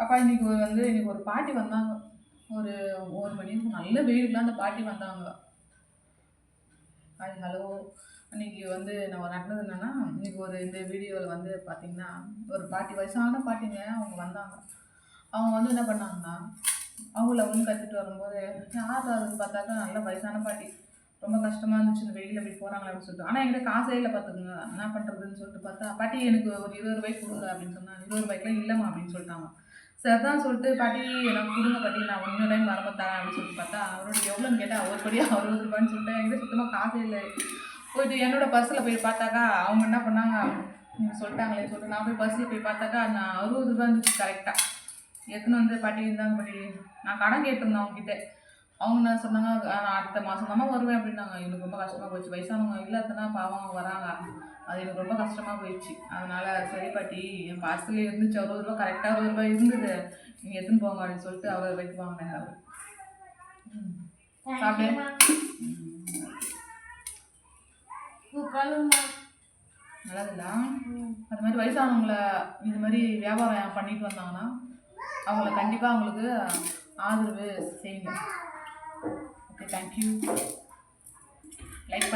அப்பா இன்னைக்கு ஒரு பாட்டி வந்தாங்க. ஒரு 1 மணி நல்ல வெயிலுக்குலாம் அந்த பாட்டி வந்தாங்க. Hi hello. அன்றைக்கி நம்ம நடந்தது என்னென்னா, இன்றைக்கி இந்த வீடியோவில் பார்த்திங்கன்னா, ஒரு பாட்டி வயசான பாட்டிங்க அவங்க வந்தாங்க. அவங்க என்ன பண்ணாங்கன்னா, அவங்கள கற்றுட்டு வரும்போது யார் அதுன்னு பார்த்தாக்கா நல்ல வயசான பாட்டி. ரொம்ப கஷ்டமாக இருந்துச்சு இந்த வெயிலில் அப்படி போகிறாங்களே அப்படின்னு சொல்லிட்டு. ஆனால் என்கிட்ட காசே இல்லை பார்த்துக்குங்க. என்ன பண்ணுறதுன்னு சொல்லிட்டு பார்த்தா, பாட்டி எனக்கு ஒரு 20 ரூபாய்க்கு கொடுங்க அப்படின்னு சொன்னாங்க. 20 ரூபாய்க்குலாம் இல்லைம்மா அப்படின்னு சொல்லிட்டாங்க. சரிதான் சொல்லிட்டு, பாட்டி எனக்கு கொடுங்க பாட்டி, நான் இன்னொரு டைம் வரும்போது தரேன் அப்படின்னு சொல்லிட்டு பார்த்தா, அவரோட எவ்வளோன்னு கேட்டால் ஒரு படியாக 60 ரூபான்னு சொல்லிட்டு என்கிட்ட சுத்தமாக காசே இல்லை. போயிட்டு என்னோட பர்ஸில் போய் பார்த்தாக்கா அவங்க என்ன பண்ணாங்க, நீங்கள் சொல்லிட்டாங்களே சொல்லிட்டு நான் போய் பர்ஸில் போய் பார்த்தாக்கா நான் 60 ரூபா இருந்துச்சு கரெக்டாக. எடுத்துன்னு பாட்டி இருந்தாங்க பாட்டி. நான் கடன் கேட்டிருந்தேன் அவங்ககிட்ட. அவங்க என்ன சொன்னாங்க, நான் அடுத்த மாதம் தானே வருவேன் அப்படின்னாங்க. எனக்கு ரொம்ப கஷ்டமாக போச்சு. வயசானவங்க இல்லாதனா பாவம் அவங்க வராங்க. அது எனக்கு ரொம்ப கஷ்டமாக போயிடுச்சு. அதனால் சரி பாட்டி, என் பார்சலே இருந்துச்சு 60 ரூபா, கரெக்டாக 60 ரூபாய் இருந்தது, நீங்கள் எடுத்துன்னு போங்க அப்படின்னு சொல்லிட்டு அவர் வைத்து வாங்கினேன். அவர் சாப்பிட்டு நல்லதுல்ல. அது மாதிரி வயசானவங்களை இது மாதிரி வியாபாரம் பண்ணிட்டு வந்தாங்கன்னா அவங்கள கண்டிப்பாக அவங்களுக்கு ஆதரவு செய்யுங்க. Okay, thank you. லைக் பண்ணி